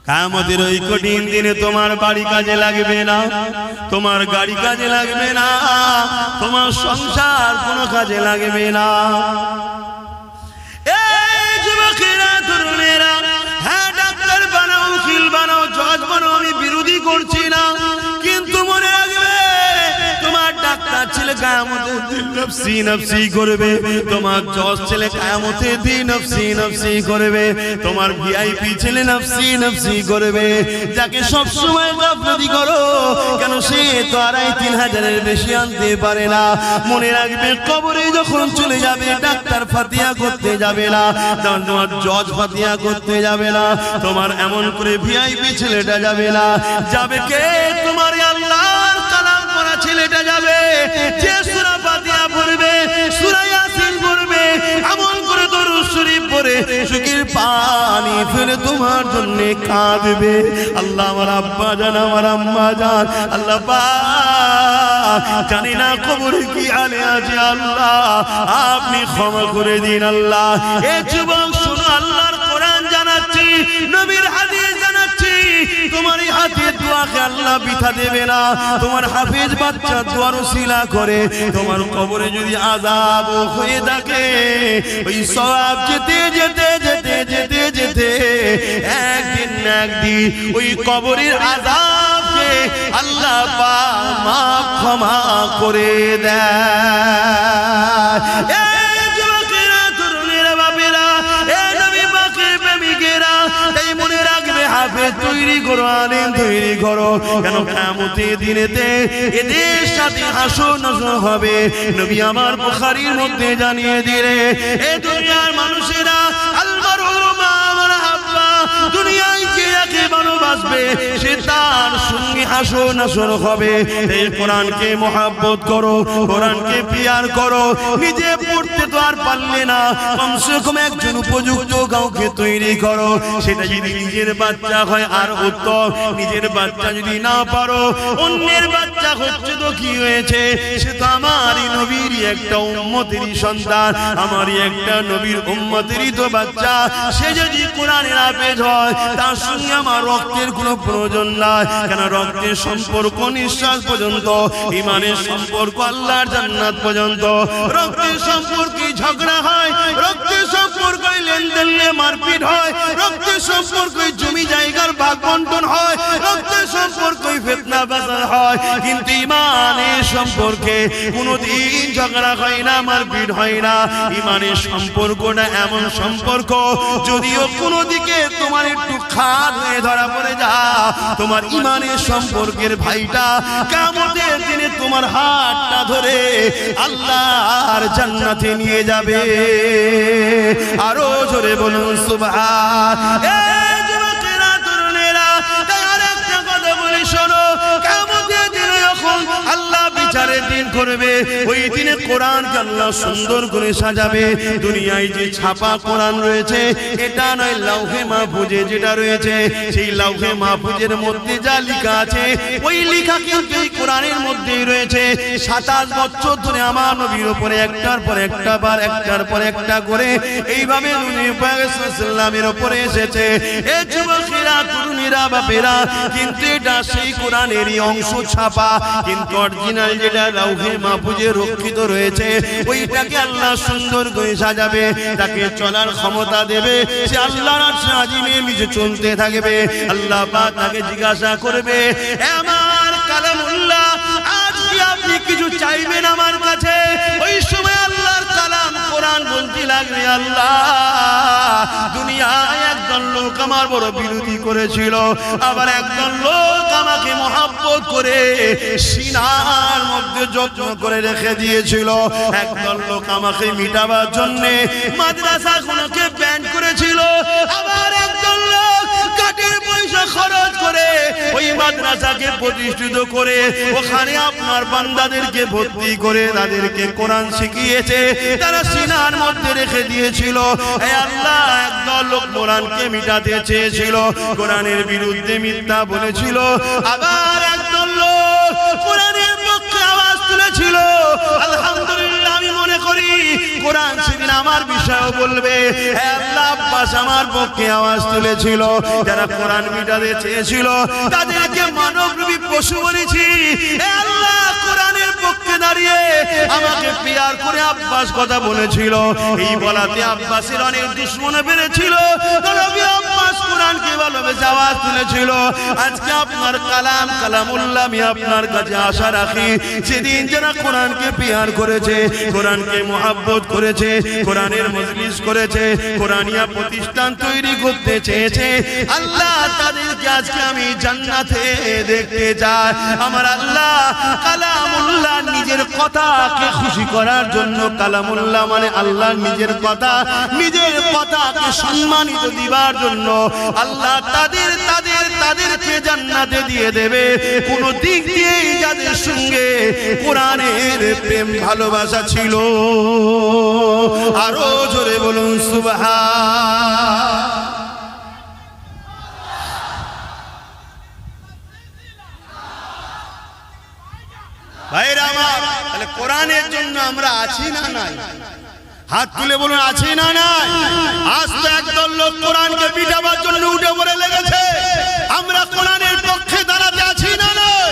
কিয়ামতের ওই কঠিন দিনে তোমার বাড়ি কাজে লাগবে না, তোমার গাড়ি কাজে লাগবে না, তোমার সংসার কোনো কাজে লাগবে না। এই যুবকেরা, তরুণেরা, হ্যাঁ ডাক্তার বানাও, উকিল বানাও, জজ বানাও, আমি বিরোধী করছি না, কিন্তু মনে রাখবে তোমার ডাক্তার ছেলে কিয়ামতের দিন নফসি নফসি করবে, তোমার জজ ছেলে কিয়ামতের দিন নফসি নফসি করবে, তোমার ভিআইপি ছেলে নফসি নফসি করবে। যাকে সব সময় গাফলতি করো কেন, সে তো 2500-3000 বেশি আনতে পারে না। মনে রাখবে কবরে যখন চলে যাবে ডাক্তার ফাতিহা করতে যাবে না, তোমার জজ ফাতিহা করতে যাবে না, তোমার এমন করে ভিআইপি ছেলেটা যাবে না। যাবে কে? তোমার আল্লাহর কালাম পড়া ছেলেটা যাবে, যে সূরা ফাতিহা পড়বে, সূরা ইয়াসিন পড়বে, এমন করে দরুদ শরীফ পড়ে চোখের পানি ফেলে তোমার জন্য কাঁদবে। আল্লাহ আমার আব্বা জান, আমার আম্মা জান, আল্লাহ পাক জানি না কবরে কি হালে আছে, আল্লাহ আপনি ক্ষমা করে দিন। আল্লাহ এ যুবক শুনো, আল্লাহর কোরআন জানাচ্ছি, নবীর হাদিস জানাচ্ছি, তোমার এই হাতের দোয়াকে আল্লাহ বৃথা দেবে না। তোমার হাফেজ বাচ্চা দোয়ার ওসিলা করে তোমার কবরে যদি আযাব হয়ে থাকে, ওই সওয়াব যেতে যেতে যেতে যেতে যেতে একদিন না একদিন ওই কবরের আযাবকে আল্লাহ পাক মাফ ক্ষমা করে দেয়। মনে রাখবে হাফেজ তৈরি করো, আলেম তৈরি করো, কেন কিয়ামতের দিনেতে এদের সাথে হাসর নাসর হবে। নবী আমার বুখারীর মধ্যে জানিয়ে দিলে, এ দুনিয়ার মানুষেরা দুনিয়ায় যে একে ভালোবাসবে সে তার সঙ্গে হাসর নাসর হবে। এই কোরআনকে মহব্বত করো, কোরআনকে পিয়ার করো। নিজে পড়তে তো আর পারলে না, কমসে কম একজন উপযুক্ত কাউকে তৈরি করো। সেটা যদি নিজের বাচ্চা হয় আর উত্তম, নিজের বাচ্চা যদি না পারো, অন্যের বাচ্চা হচ্ছে তো কি হয়েছে, সে তো আমারই নবীরই একটা উম্মতেরই সন্তান, আমারই একটা নবীর উম্মতেরই তো বাচ্চা। সে যদি কোরআনের হাফেজ হয়, তার সঙ্গে আমার রক্তের কোনো প্রয়োজন নাই, কেন রক্তের সম্পর্ক নিঃশ্বাস পর্যন্ত, ইমানের সম্পর্ক আল্লাহর জান্নাত পর্যন্ত। রক্তের সম্পর্কে ঝগড়া হয়, রক্তের সম্পর্কে লেনদেন মারপিট হয়, রক্তের সম্পর্কে জমি জায়গার ভাগ বন্টন হয়, রক্তের সম্পর্কে ফিতনা বাজার হয়, কিন্তু ইমানের সম্পর্কে কোনোদিন ঝগড়া হয় না, মারপিট হয় না। ইমানের সম্পর্কটা এমন সম্পর্ক, যদিও কোনো দিকে তোমার একটু খাদ হয়ে ধরা পড়ে যা, তোমার ইমানের সম্পর্কের ভাইটা কিয়ামতের দিনে তোমার হাতটা ধরে আল্লাহর জান্নাতে নিয়ে যাবে। আরো জোরে বলুন সুবহান। এই যুবকেরা, তরুণেরা, তাই আরেকটা কথা বলি শোনো, কিয়ামতের দিনে যখন আল্লাহ বিচারের দিন করবে, ওই দিনে কোরআনকে আল্লাহ সুন্দর করে সাজাবে। দুনিয়ায় যে ছাপা কোরআন রয়েছে, এটা নয়, লাউহে মাহফুজে যেটা রয়েছে, সেই লাউহে মাহফুজের মধ্যে যা লেখা আছে, ওই লেখা কিন্তু এই কোরআনের মধ্যেই রয়েছে। 27 বছর ধরে আমার নবীর উপরে একটার পর একটা বার, একটার পর একটা করে এইভাবে নবী পাক সাল্লাল্লাহু উপরে এসেছে। এই যুবকেরা, তরুণীরা, বাপেরা, কিন্তু এটা সেই কোরআনেরই অংশ ছাপা, কিন্তু অরিজিনাল যেটা লাউহে মাহফুজে রক্ষিত রয়েছে, ওইটাকে আল্লাহ সুন্দর করে সাজাবে, তাকে চলার ক্ষমতা দেবে, সে আল্লাহর আরশে আজিমের নিচে চলতে থাকবে। আল্লাহ পাক তাকে জিজ্ঞাসা করবে, আমার কালামুল্লাহ, আজ কি আপনি কিছু চাইবেন আমার কাছে? ওই সময় আল্লাহর কালাম কোরআন বলতে লাগবে, আল্লাহ দুনিয়ায় একজন লোক আমার বড় বিরোধী করেছিল, আবার একজন লোক আমাকে মহব্বত করে সিনার মধ্যে যত্ন করে রেখে দিয়েছিল, একজন লোক আমাকে মিটাবার জন্য মাদ্রাসাগুলোকে ব্যান করেছিল, আবার একজন লোক কাঠের পয়সা খরচ করে ওই মাদ্রাসাকে প্রতিষ্ঠিত করে ওখানে আপনার বান্দাদেরকে ভর্তি করে তাদেরকে কোরআন শিখিয়েছে, তারা সিনার মধ্যে রেখে দিয়েছিল। হে আল্লাহ, একদল লোক কোরআনকে মিটাতে চেয়েছিল, কোরআনের বিরুদ্ধে মিথ্যা বলেছিল, আবার একদল লোক কোরআনের পক্ষে আওয়াজ তুলেছিল। আলহামদুলিল্লাহ, আমি মনে করি করি কোরআন সেদিন আমার বিষয়ও বলবে। হে আল্লাহ, আব্বাস আমার পক্ষে আওয়াজ তুলেছিল, যারা কোরআন মিটাতে চেয়েছিল তাদেরকে মানবরূপী পশু বলেছি। হে আল্লাহ, কোরআনের পক্ষে দাঁড়িয়ে আমাকে পিয়ার করে আব্বাস কথা বলেছিল। এই বলাতে আব্বাসের অনেক দুশমন বেড়েছিল। নবী আব্বাস কোরআনকে ভালোবেসে আওয়াজ তুলেছিল। আজকে আপনার কালাম কালামুল্লাহ আমি আপনার কাছে আশা রাখি, সেদিন যারা কোরআনকে পিয়ার করেছে, কোরআনকে মুহাব্বত করেছে, কোরআনের মজলিস করেছে, কোরআনিয়া প্রতিষ্ঠান তৈরি করতে চেয়েছে, আল্লাহ তাদেরকে আজকে আমি জান্নাতে দেখতে চাই। আমার আল্লাহ কালামুল্লাহ নিজের কথাকে খুশি করার জন্য, কালামুল্লাহ মানে আল্লাহ নিজের কথা, নিজের কথাকে সম্মানিত দিবার জন্য আল্লাহ তাদেরকে জান্নাতে দিয়ে দেবে। কোন দিক দিয়ে যাদের সঙ্গে কোরআনের প্রেম ভালোবাসা ছিল, আরো জোরে বলুন সুবহান। ভাইরা আমার, তাহলে কোরআনের জন্য আমরা আছি না নাই? হাত তুলে বলুন আছি না নাই? আজ তো একদল লোক কোরআনকে পিটাবার জন্য উঠে পড়ে লেগেছে। আমরা কোরআনের পক্ষে দাঁড়াতে আছি না নাই?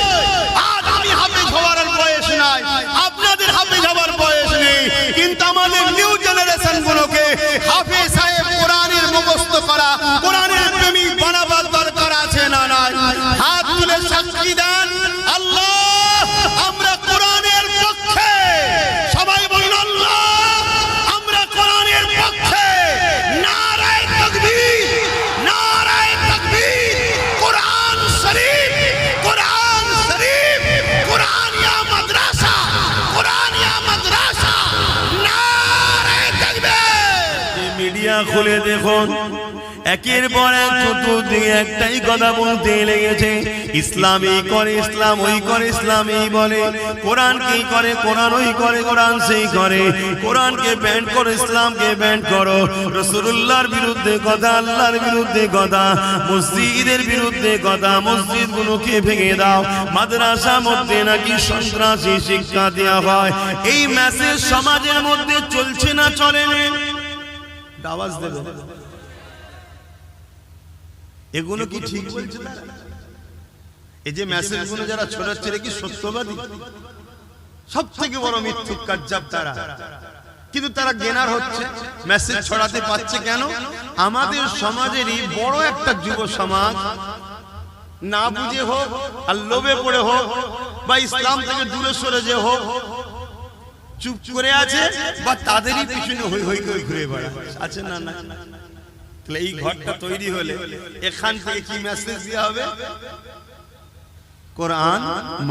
আজ আমি হাফেজ হওয়ার বয়স নাই, আপনাদের হাফেজ হওয়ার বয়স নেই, কিন্তু আমাদের নিউ জেনারেশন গুলোকে হাফেজ সাহেব কোরআনের মুখস্থ করা, কোরআনের প্রেমিক বানাবার দরকার আছে না নাই? হাত তুলে সাক্ষী দেন আল্লাহ আমরা কোরআনের পক্ষে। সবাই বলুন আল্লাহ আমরা কোরআনের পক্ষে। নারায়ে তাকবীর, নারায়ে তাকবীর। কোরআন শরীফ, কোরআন শরীফ, কোরআনিয়া মাদ্রাসা, কোরআনিয়া মাদ্রাসা। নারায়ে তাকবীর। মিডিয়া খুলে দেখুন, একের পর এক চতুর্দিকে একটাই কথা বলতে লেগেছে, ইসলামই করে, ইসলাম ওই করে, ইসলামই বলে, কোরআন কি করে, কোরআন ওই করে, কোরআন সেই করে, কোরআনকে ব্যান্ড করো, ইসলামকে ব্যান্ড করো, রাসূলুল্লাহর বিরুদ্ধে কথা, আল্লাহর বিরুদ্ধে কথা, মসজিদের বিরুদ্ধে কথা, মসজিদগুলোকে ভেঙে দাও, মাদ্রাসার মধ্যে নাকি সন্ত্রাসী শিক্ষা দেওয়া হয়। এই মেসেজ সমাজের মধ্যে চলছে না চলে না? আওয়াজ দেবে। এগুলো কি ঠিক বলছে না? এই যে মেসেজগুলো যারা ছড়াচ্ছে কি সত্যবাদী? সব থেকে বড় মিথ্যুক কাজ্জাব তারা। কিন্তু তারা গেনার হচ্ছে, মেসেজ ছড়াতে পারছে কেন? আমাদের সমাজেরই বড় একটা যুব সমাজ না বুঝে হোক আর লোভে পড়ে হোক বা ইসলাম থেকে দূরে সরে যে হোক, চুপ করে আছে বা তাদেরই পিছনে হই হই করে ঘুরে বেড়াচ্ছে। আছে না? না। এই ঘরটা তৈরি হলে এখান থেকে কি মেসেজ দেওয়া হবে? কোরআন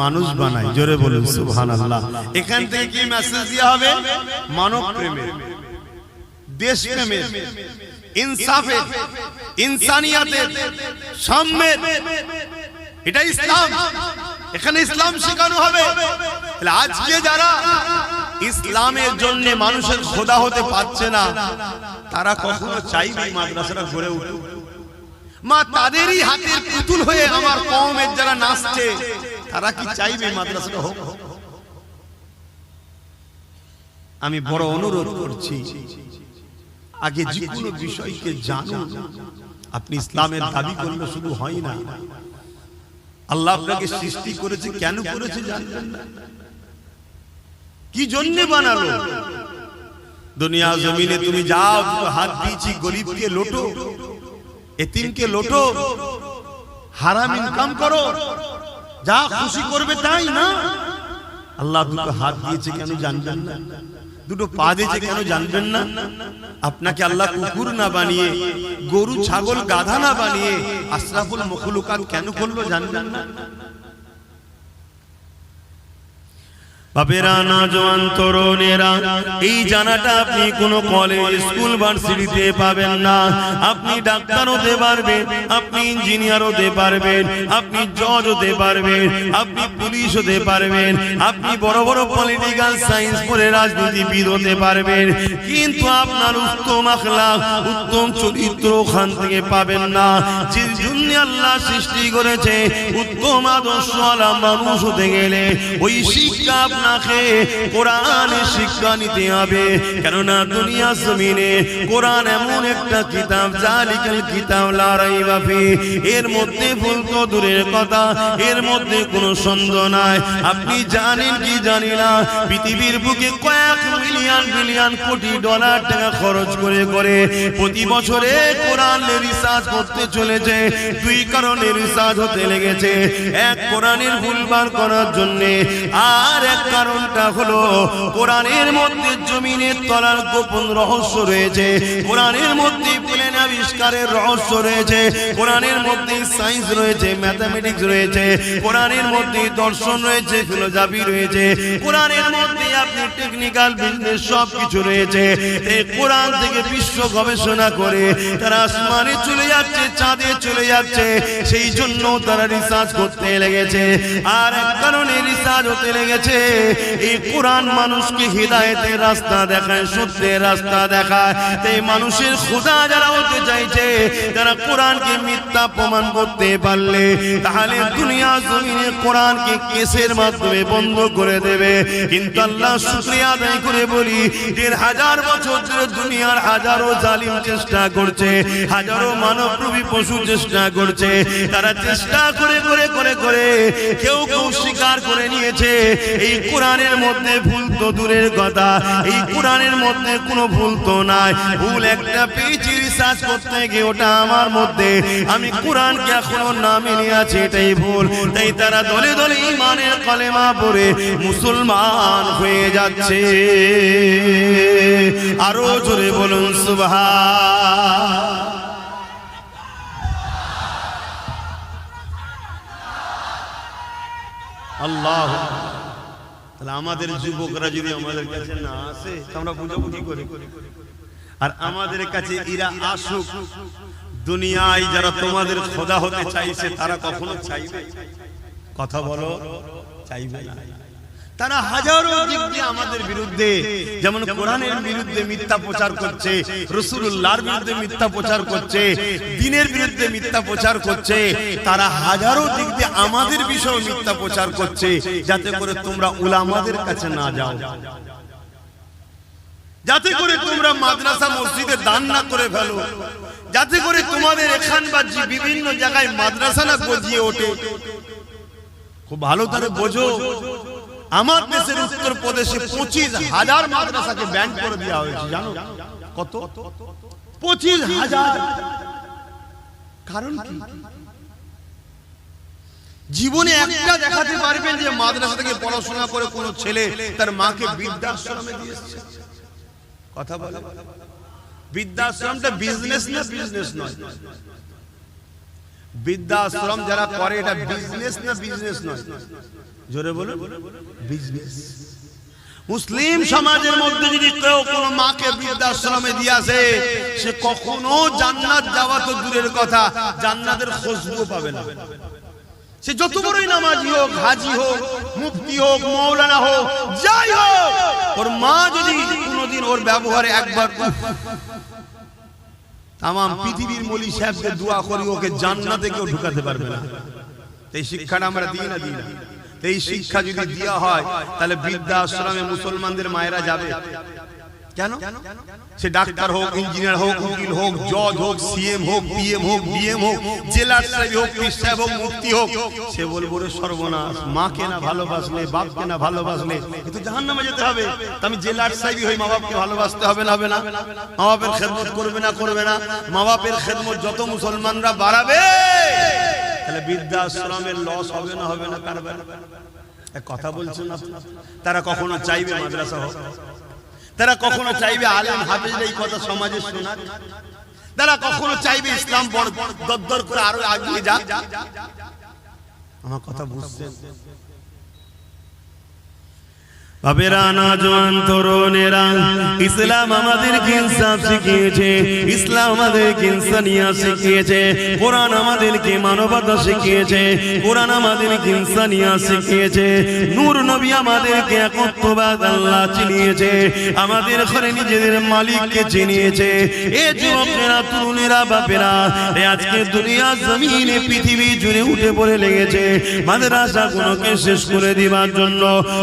মানুষ বানায়, জোরে বলুন সুবহানাল্লাহ। এখান থেকে কি মেসেজ দেওয়া হবে? মানব প্রেমের, দেশ প্রেমের, ইনসাফের, ইনসানিয়াতের, সাম্যের। এটা ইসলাম, এখানে ইসলাম শেখানো হবে। আজকে যারা ইসলামের জন্য মানুষের খোদা হতে পারছে না, তারা কখনো চাইবে মাদ্রাসাটা গড়ে উঠুক? মা তাদেরই হাতের পুতুল হয়ে আমার কওমের যারা নাচছে, তারা কি চাইবে মাদ্রাসাটা হোক? আমি বড় অনুরোধ করছি, আগে যে কোনো বিষয়কে জানুন। আপনি ইসলামের দাবি করলে শুধু হয় না। আল্লাহ আপনাকে সৃষ্টি করেছে, কেন করেছে জানবেন না? কি জন্য বানালো? দুনিয়া জমিনে তুমি যাও, হাত দিয়েছি, গরিবকে লোটো, এতিমকে লোটো, হারাম ইনকাম করো, যা খুশি করবে তাই না? আল্লাহ দুটো হাত দিয়েছে কেন জানবেন না? দুটো পা দিয়েছে কেন জানবেন না? আপনাকে আল্লাহ কুকুর না বানিয়ে, গরু ছাগল গাধা না বানিয়ে আশরাফুল মখলুকাত কেন করলো জানবেন না? বাপেরা, নওজোয়ান তরুণেরা, এই জানাটা আপনি কোনো কলেজ, স্কুল, ভার্সিটিতে পাবেন না। আপনি ডাক্তার হতে পারবেন, আপনি ইঞ্জিনিয়ার হতে পারবেন, আপনি জজ হতে পারবেন, আপনি পুলিশ হতে পারবেন, আপনি বড় বড় পলিটিক্যাল সায়েন্স পড়ে রাজনীতিবিদ হতে পারবেন, কিন্তু আপনার উত্তম আখলাক, উত্তম চরিত্র ওখান থেকে পাবেন না। যে জন্য আল্লাহ সৃষ্টি করেছে, উত্তম আদর্শওয়ালা মানুষ হতে গেলে ওই শিক্ষা না খেয়ে কোরআনের শিক্ষা নিতে হবে। কেননা দুনিয়া জমিনে কোরআন এমন একটা কিতাব, জালিকাল কিতাব লা রাইবা ফি, এর মধ্যে ভুল তো দূরের কথা, এর মধ্যে কোনো সন্দেহ নাই। আপনি জানেন কি জানি না, পৃথিবীর বুকে কয়েক মিলিয়ন বিলিয়ন কোটি ডলার টাকা খরচ করে করে প্রতি বছরে কোরআন রিসার্চ করতে চলেছে। দুই কারণে রিসার্চ হতে লেগেছে, এক কোরআনের ভুলবার করার জন্য, আর এক কারণটা হলো কোরআনের মধ্যে জমিনের তলার গোপন রহস্য রয়েছে, কোরআনের মধ্যে প্লেন আবিষ্কারের রহস্য রয়েছে, কোরআনের মধ্যে সায়েন্স রয়েছে, ম্যাথমেটিক্স রয়েছে, কোরআনের মধ্যে দর্শন রয়েছে, ফিলোসফি রয়েছে, কোরআনের মধ্যে আপনি টেকনিক্যাল বিজনেস সব কিছু রয়েছে। এই কোরআন থেকে বিশ্ব গবেষণা করে তারা আসমানে চলে যাচ্ছে, চাঁদে চলে যাচ্ছে, সেই জন্য তারা রিসার্চ করতে লেগেছে। আর এক কারণে রিসার্চ হতে লেগেছে, এই কোরআন মানুষকে হিদায়াতের রাস্তা দেখায়, সত্যের রাস্তা দেখায়। তাই মানুষের খোদা যারা হতে চাইছে, যারা কোরআনকে মিথ্যা প্রমাণ করতে পারলে, তাহলে দুনিয়া জমিনে কোরআনকে কেসের মাধ্যমে বন্ধ করে দেবে। কিন্তু আল্লাহ শুকরিয়া আদায় করে বলি, ১,৫০০ বছর ধরে দুনিয়ার হাজারো জালিম চেষ্টা করছে, হাজারো মানবরূপী পশু চেষ্টা করছে, তারা চেষ্টা করে করে করে করে কেউ কেউ স্বীকার করে নিয়েছে এই কোরআনের মধ্যে ভুল তো দূরের কথা, এই কোরআনের মধ্যে কোনো ভুল তো নাই। ভুল একটা পেয়েছি রিসার্চ করতে গিয়ে, ওটা আমার মধ্যে, আমি কোরআনকে এখনো না মেনে আছি, এটাই ভুল। তাই তারা দলে দলে ঈমানের কলেমা পড়ে মুসলমান হয়ে যাচ্ছে। আরো জোরে বলুন সুবহান। আল্লাহ। তাহলে আমাদের যুবকরা যদি আমাদের কাছে না আসে, আমরা বুঝাবো কি করে? আর আমাদের কাছে এরা আসুক। দুনিয়ায় যারা তোমাদের খোদা হতে চাইছে, তারা কখনো চাইবে? কথা বলো, চাইবে না। তারা হাজারো দিক দিয়ে আমাদের বিরুদ্ধে, যেমন কোরআনের বিরুদ্ধে মিথ্যা প্রচার করছে, রাসূলুল্লাহর বিরুদ্ধে মিথ্যা প্রচার করছে, দ্বীনের বিরুদ্ধে মিথ্যা প্রচার করছে, তারা হাজারো দিক দিয়ে আমাদের বিষয়ে মিথ্যা প্রচার করছে, যাতে করে তোমরা উলামাদের কাছে না যাও, যাতে করে তোমরা মাদ্রাসা মসজিদে দান না করে ফেলো, যাতে করে তোমাদের এখান বা বিভিন্ন জায়গায় মাদ্রাসা না গজিয়ে ওঠে। খুব ভালো করে বোঝো, আমার দেশের উত্তর প্রদেশে 25,000 মাদ্রাসাকে ব্যান করে দেওয়া হয়েছে। জানো কত? 25,000। কারণ কি? জীবনে একটা দেখাতে পারবেন যে মাদ্রাসা থেকে পড়াশোনা করে কোন ছেলে তার মাকে বৃদ্ধাশ্রমে দিয়েছে? কথা বলে। বৃদ্ধাশ্রমটা বিজনেস না বিজনেস নয়? বৃদ্ধাশ্রম যারা করে এটা বিজনেস না বিজনেস নয়? জোরে বলুন, বিজনেস। মুসলিম সমাজের মধ্যে যদি কেউ কোন মাকে বৃদ্ধাশ্রমে দিয়েছে, সে কখনো জান্নাত যাওয়া তো দূরের কথা, জান্নাতের খুশবু পাবে না। সে যত বড়ই নামাজি হোক, হাজি হোক, মুফতি হোক, মাওলানা হোক, যাই হোক, ওর মা যদি কোনোদিন ওর ব্যবহারে একবার তাম পৃথিবীর মলি সাহেবকে দোয়া করি, ওকে জান্নাতে কেউ ঢুকাতে পারবে না। এই শিক্ষাটা আমরা দিই না, দিই না। এই শিক্ষা যদি দেওয়া হয়, তাহলে বৃদ্ধাশ্রমে মুসলমানদের মায়েরা যাবে কেন? সে ডাক্তার হোক, ইঞ্জিনিয়ার হোক, উকিল হোক, জজ হোক, সিএম হোক, পিএম হোক, ডিএম হোক, জেলার সাহেব হোক, পীর সাহেব হোক, মুফতি হোক, সে বলবো রে সর্বনাশ, মাকে না ভালোবাসলে, বাপকে না ভালোবাসলে এ তো জাহান্নামে যেতে হবে। আমি জেলার সাহেব হই, মা বাপকে ভালোবাসতে হবে না? হবে না? মা বাপের খেদমত করবে না? করবে না? মা বাপের খেদমত যত মুসলমানরা বাড়াবে, তাহলে বৃদ্ধাশ্রমের লস হবে না? হবে না? কারবার কথা বলছেন না। তারা কখনো চাইবে মাদ্রাসা হোক? তারা কখনো চাইবে আলেম হাফেজরা এই কথা সমাজে শোনাক? তারা কখনো চাইবে ইসলাম বড় দরদর করে আরো এগিয়ে যাক? আমার কথা বুঝছেন? বাবেরা নওজোয়ান তরুণেরা, ইসলাম আমাদেরকে ইনসাফ শিখিয়েছে, ইসলাম আমাদেরকে ইনসানিয়াত শিখিয়েছে, কোরআন আমাদেরকে মানবতা শিখিয়েছে, কোরআন আমাদেরকে ইনসানিয়াত শিখিয়েছে, নূর নবী আমাদেরকে একত্ববাদ আল্লাহ চিনিয়েছে, আমাদের ঘরে নিজেদের মালিককে চিনিয়েছে। এ যুবকেরা, তরুণেরা, বাপেরা, আজকে দুনিয়া জমিনে পৃথিবী জুড়ে উঠে পড়ে লেগেছে মাদ্রাসাগুলোকে শেষ করে দিবার জন্য,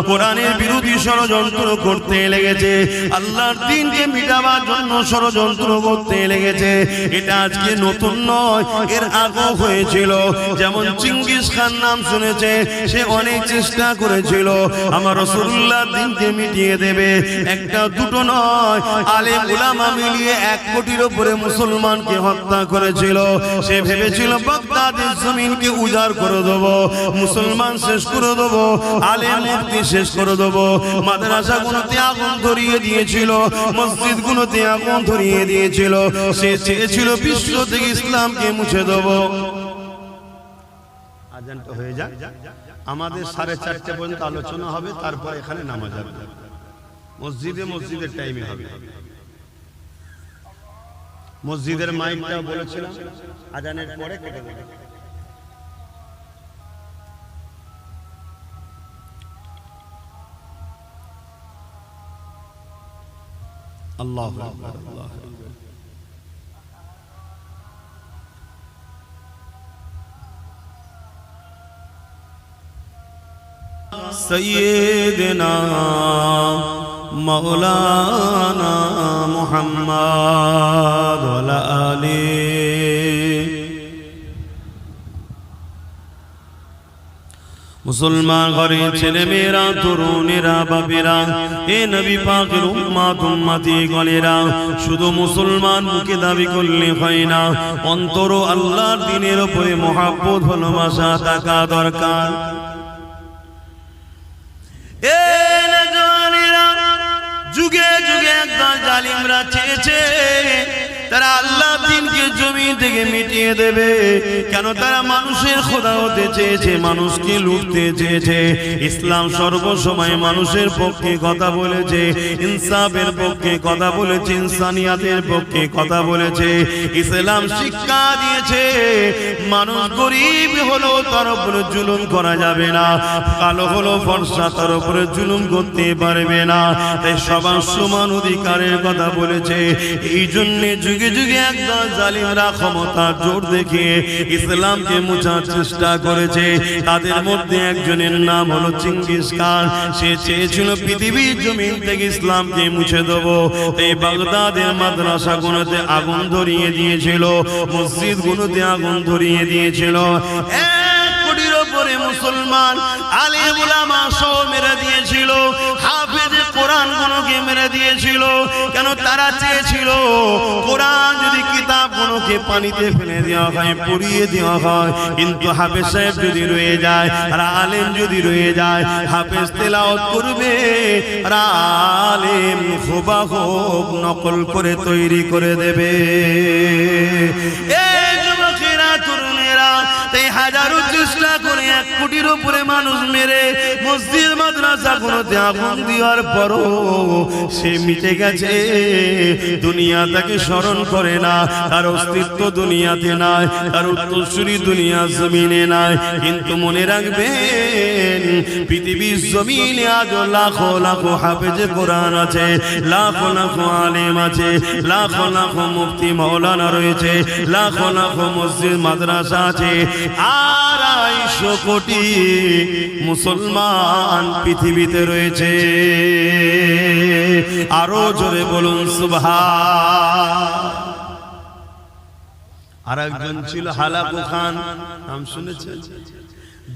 কোরআনের বিরুদ্ধে ষড়যন্ত্র করতে লেগেছে, আল্লাহর দ্বীনকে মিটাবার জন্য ষড়যন্ত্র করতে লেগেছে। এটা আজকে নতুন নয়, এর আগেও হয়েছিল। যেমন চিঙ্গিস খান নাম শুনেছে, সে অনেক চেষ্টা করেছিল আমার রাসূলুল্লাহ দ্বীনকে মিটিয়ে দেবে। একটা দুটো নয়, আলেম উলামা মিলিয়ে 1 কোটির উপরে মুসলমানকে হত্যা করেছিল। সে ভেবেছিল বাগদাদের জমিনকে উজাড় করে দেবো, মুসলমান শেষ করে দেবো, আলেম মুফতি শেষ করে দেবো। মাদ্রাসাগুলোতে আগুন ধরিয়ে দিয়েছিল, মসজিদগুলোতে আগুন ধরিয়ে দিয়েছিল। সে চেয়েছিল বিশ্ব থেকে ইসলামকে মুছে দেবো। আজানটা হয়ে যাক, আমাদের 4:30 পর্যন্ত আলোচনা হবে, তারপর এখানে নামাজ হবে, মসজিদের টাইমে হবে। মসজিদের মাইকটা বলেছিলাম আজানের পরে কেটে দেবে। আল্লাহু আকবার, আল্লাহু আকবার। সাইয়্যিদনা মাওলানা মুহাম্মদ ওয়া আলা আলিহি। মুসলমান ঘরের ছেলে মেয়েরা, তরুণেরা, বাপেরা, এ নবী পাকের উম্মত উম্মতি গণেরা, শুধু মুসলমান মুখে দাবি করলে হয় না, অন্তর আল্লাহর দ্বীনের উপরে মহব্বত ভালোবাসা থাকা দরকার। এ নওজোয়ানেরা, যুগে যুগে একদল জালিমরা চেয়েছে তারা আল্লাহ দ্বীনকে জমিন থেকে মিটিয়ে দেবে। কেন? তারা মানুষের খোদা হতে চেয়েছে, মানুষকে লুটতে চেয়েছে। ইসলাম সর্বসময় মানুষের পক্ষে কথা বলেছে, ইনসাফের পক্ষে কথা বলেছে, ইনসানিয়াতের পক্ষে কথা বলেছে। ইসলাম শিক্ষা দিয়েছে মানুষ গরিব হলো তার উপরে জুলুম করা যাবে না, কালো হলো ফর্সা তার উপরে জুলুম করতে পারবে না। তাই সবার সমান অধিকারের কথা বলেছে। এই জন্য যুগে যুগে একদল জালিমরা ক্ষমতার জোর দেখিয়ে ইসলামকে মুছার চেষ্টা করেছে। তাদের মধ্যে একজনের নাম হলো চিঙ্গিস খান। সে চেয়েছিল পৃথিবীর জমিন থেকে ইসলামকে মুছে দেবো। এই বাগদাদের মাদ্রাসাগুলোতে আগুন ধরিয়ে দিয়েছিল, মসজিদগুলোতে আগুন ধরিয়ে দিয়েছিল। 1 কোটির উপরে মুসলমান আলেম উলামা সহ মেরে দিয়েছিল, হাফেজ কোরআন গুলোকে মেরে দিয়েছিল। কেন? তারা চেয়েছিল কোরআন যদি কিতাব গুলোকে পানিতে ফেলে দেওয়া হয়, পুড়িয়ে দেওয়া হয়, কিন্তু হাফেজ সাহেব যদি রয়ে যায় আর আলেম যদি রয়ে যায়, হাফেজ তেলাওয়াত করবে আর আলেম হুবহু নকল করে তৈরি করে দেবে। এই যুবকেরা, তরুণেরা, তাই হাজারো চেষ্টা করে 1 কোটির উপরে মানুষ মেরে মসজিদ মাদ্রাসা গুলোতে আগুন দেওয়ার পরও সে মিটে গেছে। দুনিয়া তাকে স্মরণ করে না, তার অস্তিত্ব দুনিয়াতে নাই, তার উত্তরসূরি দুনিয়া জমিনে নাই। কিন্তু মনে রাখবেন, পৃথিবীর জমিনে আজ লাখো লাখো হাফেজে কোরআন আছে, লাখো লাখো আলেম আছে, লাখো লাখো মুফতি মাওলানা রয়েছে, লাখো লাখো মসজিদ মাদ্রাসা আছে। 250 কোটি মুসলমান পৃথিবীতে রয়েছে। আরো জোরে বলুন সুবহান। আর একজন ছিল হালাকু খান, নাম শুনেছেন?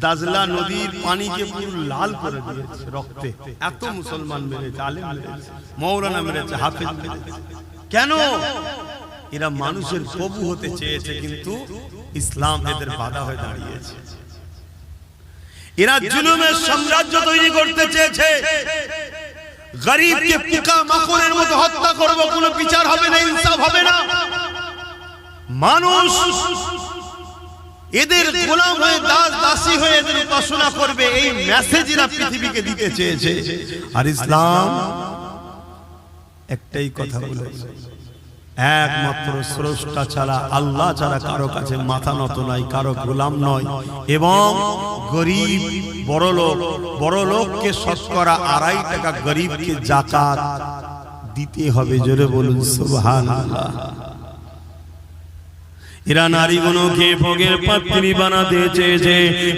দাজলা নদীর পানিকে পুরো লাল করে দিয়েছে রক্তে। এত মুসলমান মেরেছে, আলেম মেরেছে, মাওলানা মেরেছে, হাফেজ মেরেছে। কেন? এরা মানুষের প্রভু হতে চেয়েছে, কিন্তু ইসলাম এদের বাধা হয়ে দাঁড়িয়েছে। এরা জুলুমের সাম্রাজ্য তৈরি করতে চেয়েছে। গরিবকে পোকা মাকড়ের মতো হত্যা করব, কোনো বিচার হবে না, ইনসাফ হবে না। মানুষ এদের গোলাম হয়ে দাস দাসী হয়ে এদের উপাসনা করবে, এই মেসেজরা পৃথিবীকে দিতে চেয়েছে। আর ইসলাম একটাই কথা বলেছে, একমাত্র স্রষ্টা ছাড়া, আল্লাহ ছাড়া কারো কাছে মাথা নত নয়, কারো গোলাম নয়। এবং গরিব বড় লোককে শতকরা 2.5 টাকা গরিবকে যাকাত দিতে হবে। জোরে বলুন সুবহানাল্লাহ। এরা নারীগুলোকে ভোগের পাত্রী বানাতে চেয়েছে।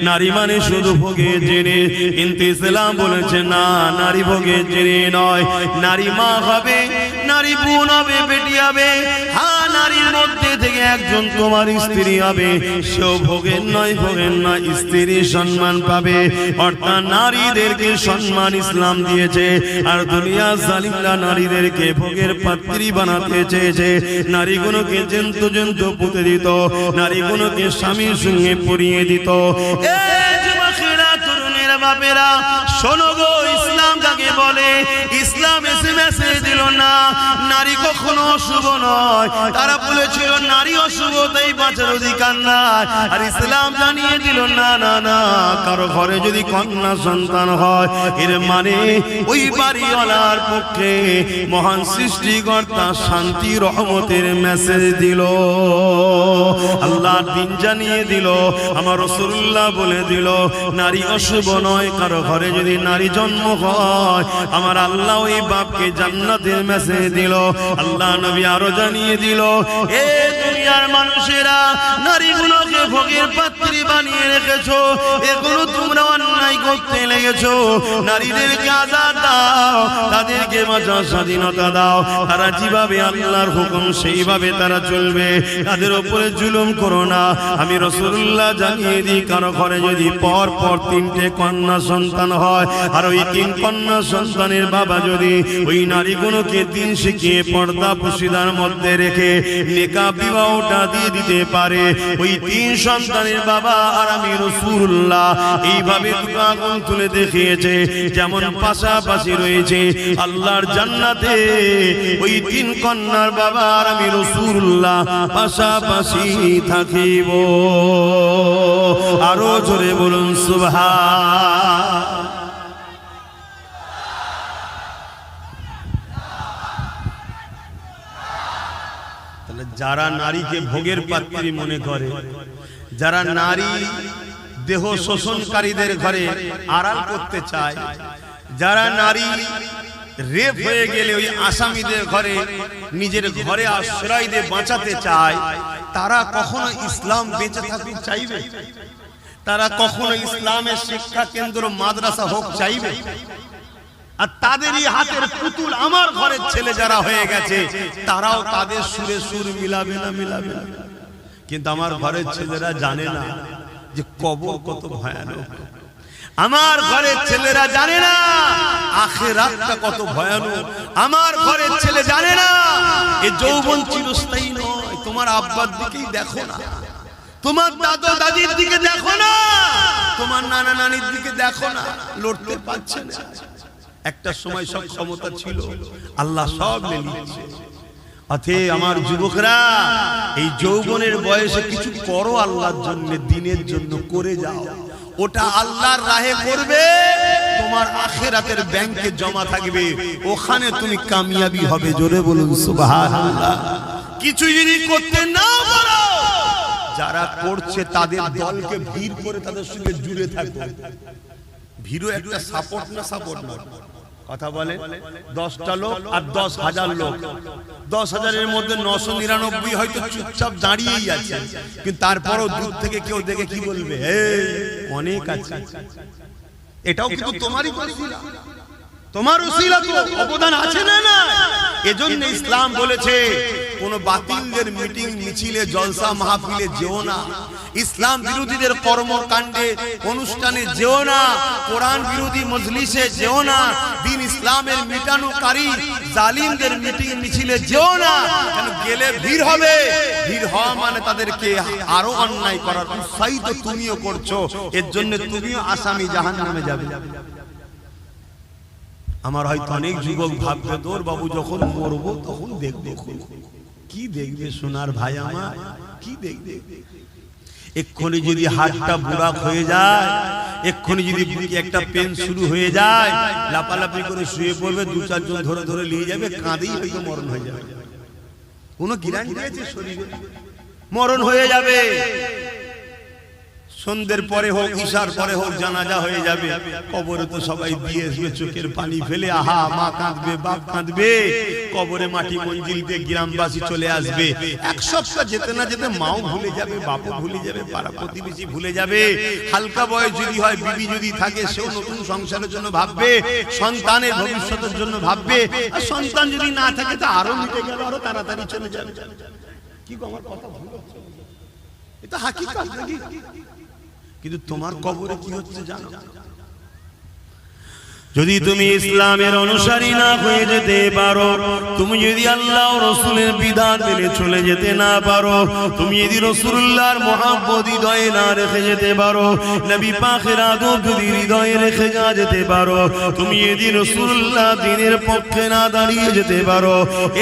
নারী মানে শুধু ভোগের জেনে, কিন্তু ইসলাম বলেছে না, নারী ভোগের জেনে নয়। নারী মা হবে, নারী বোন হবে, বেটি হবে। হ্যাঁ, নারীর মধ্যে থেকে একজন তোমার স্ত্রী হবে, সেও ভোগের নয়, স্ত্রীর সম্মান পাবে। অর্থাৎ নারীদেরকে সম্মান ইসলাম দিয়েছে। আর দুনিয়া জালিমরা নারীদেরকে ভোগের পাত্রী বানাতে চেয়েছে। নারীগুলোকে জন্তু পুঁতে দিত, নারীগুলোকে স্বামীর সঙ্গে পরিয়ে দিত। যুবকেরা, তরুণেরা, বাপেরা, শোনো গো, ইসলাম কাকে বলে? ইসলাম এসে মেসেজ দিল না নারী কখনো অশুভ নয়। তারা বলেছিল নারী অশুভ, তাই বাঁচার অধিকার নাই। আর ইসলাম জানিয়ে দিল না না না, কারো ঘরে যদি কন্যা সন্তান হয়, এর মানে ওই বাড়িওয়ালার পক্ষে মহান সৃষ্টিকর্তা শান্তি রহমতের মেসেজ দিল। আল্লাহ দিন জানিয়ে দিল, আমার রাসূলুল্লাহ বলে দিল নারী অশুভ নয়। কারো ঘরে যদি নারী জন্ম হয়, আমার আল্লাহ ওই বাপকে জান্নাতের মেসেজ দিল। আল্লাহ নবী আরো জানিয়ে দিল, এ দুনিয়ার মানুষেরা, নারীগুলোকে ভোগের পাত্রী বানিয়ে রেখেছো, এগুলো তোমরা অন্যায় করতে লেগেছো। নারীদেরকে আজাদ দাও, তাদেরকে বাঁচার স্বাধীনতা দাও। তারা যেভাবে আল্লাহর হুকুম সেইভাবে তারা চলবে, তাদের উপরে জুলুম করো না। আমি রাসূলুল্লাহ জানিয়ে দিই, কারো ঘরে যদি পর 3টে কন্যা সন্তান হয়, আর ওই 3 কন্যা সন্তানের বাবা যদি ওই নারীগুলোকে দিন শিখিয়ে পর্দা পুশিদার মধ্যে রেখে নিকাহ বিবাহটা দিয়ে দিতে পারে, ওই 3 সন্তানের বাবা আর আমি রাসূলুল্লাহ এইভাবে দুটো আগুন তুলে দেখিয়েছে, যেমন পাশাপাশি রয়েছে আল্লাহর জান্নাতে ওই 3 কন্যার বাবা আর আমি রাসূলুল্লাহ পাশাপাশি থাকিব। আরো জোরে বলুন সুবহান। যারা নারীকে ভোগের পাত্রী মনে করে, যারা নারী দেহ শোষণকারীদের ঘরে আড়াল করতে চায়, যারা নারী রেপ হয়ে গেলে ওই আসামিদের ঘরে নিজের ঘরে আশ্রয় দিয়ে বাঁচাতে চায়, তারা কখনো ইসলাম বেঁচে থাকতে চাইবে? তারা কখনো ইসলামের শিক্ষা কেন্দ্র মাদ্রাসা হোক চাইবে? আর তাদেরই হাতের পুতুল আমার ঘরের ছেলে যারা হয়ে গেছে, তারাও তাদের সুরে সুর মিলাবে না, মিলাবে না। কিন্তু আমার ঘরের ছেলেরা জানে না যে কবর কত ভয়ানক। আমার ঘরের ছেলেরা জানে না আখিরাতটা কত ভয়ানক। আমার ঘরের ছেলে জানে না এই যৌবন চিরস্থায়ী নয়। তোমার আব্বার দিকেই দেখো না, তোমার দাদা দাদির দিকে দেখো না, তোমার নানা নানির দিকে দেখো না, লড়তে পারছে না। একটা সময় সব ক্ষমতা ছিল, আল্লাহ সব নিচ্ছে। অতএব আমার যুবকরা, এই যৌবনের বয়সে কিছু করো আল্লাহর জন্য, দিনের জন্য করে যাও। ওটা আল্লাহর রাহে করবে, তোমার আখিরাতের ব্যাংকে জমা থাকবে, ওখানে তুমি কামিয়াবি হবে। জোরে বলুন সুবহানাল্লাহ। কিছু যদি করতে না পারো, যারা করছে তাদের দলকে ভিড় করে তাদের সঙ্গে জুড়ে থাকো। ভিড়ও একটা সাপোর্ট না, সাপোর্ট না। কথা বলে 10টা লোক আর 10,000 লোক, 10,000-এর মধ্যে 999 হয়তো চুপচাপ দাঁড়িয়েই আছে, কিন্তু তারপরও দূর থেকে কেউ দেখে কি বলবে, অনেক আছে। এটাও কিন্তু তোমারই ওসিলা, তোমার ওসিলা তো অবদান আছে না না। এজন্য ইসলাম বলেছে কোন বাতিলদের মিটিং মিছিলে জলসা মাহফিলে যেও না, ইসলাম বিরোধীদের কর্মকাণ্ডে অনুষ্ঠানে যেও না, কোরআন বিরোধী মজলিসে যেও না, দিন ইসলামের মিটানোকারী জালিমদের মিটিং মিছিলে যেও না। কেন গেলে ভিড় হবে, ভিড় হওয়া মানে তাদেরকে আরো অন্যায় করার উৎসাহিত তুমিও করছো, এর জন্য তুমিও আসামি, জাহান্নামে যাবে। আমার হয়তো অনেক যুবক ভাববে, তোর বাবু যখন মরবো তখন দেখবে। কি দেখবে সোনার ভাই আমার, কি দেখবে? এক্ষুনি যদি হাতটা বুড়া হয়ে যায়, এক্ষুনি যদি একটা পেন শুরু হয়ে যায়, লাপালাপি করে শুয়ে পড়বে, দু চারজন ধরে ধরে নিয়ে যাবে, কাঁদেই হয়তো মরণ হয়ে যাবে। কোনো গ্যারান্টি আছে শরীরে? মরণ হয়ে যাবে। সন্ধ্যের পরে হোক, ঈশার পরে হোক, জানাজা হয়ে যাবে। কবরে তো সবাই দিয়ে আসবে চোখের পানি ফেলে, আহা মা কাঁদবে, বাপ কাঁদবে। কবরে মাটি মঞ্জিল দিয়ে গ্রামবাসী চলে আসবে। এক সপ্তাহ যেতে না যেতে মাও ভুলে যাবে, বাপও ভুলে যাবে, পাড়া প্রতিবেশী ভুলে যাবে। হালকা বয়স যদি হয়, বিবি যদি থাকে, সেও নতুন সংসারের জন্য ভাববে, সন্তানের ভবিষ্যতের জন্য ভাববে। আর সন্তান যদি না থাকে তো আরো মিটে গেল, আরো তাড়াতাড়ি চলে যাবে। কি আমার কথা ভুল হচ্ছে? এটা হাকিকত নাকি? কিন্তু তোমার কবরে কি হচ্ছে জানো? যদি তুমি ইসলামের অনুসারী না হয়ে যেতে পারো, তুমি যদি আল্লাহ ও রাসূলের বিধান মেনে চলে যেতে না পারো, তুমি যদি রাসূলুল্লাহর মহব্বত হৃদয়ে না রেখে যেতে পারো, নবী পাকের আদব যদি হৃদয়ে রেখে না যেতে পারো, তুমি যদি রাসূলুল্লাহ দ্বীনের পক্ষে না দাঁড়িয়ে যেতে পারো,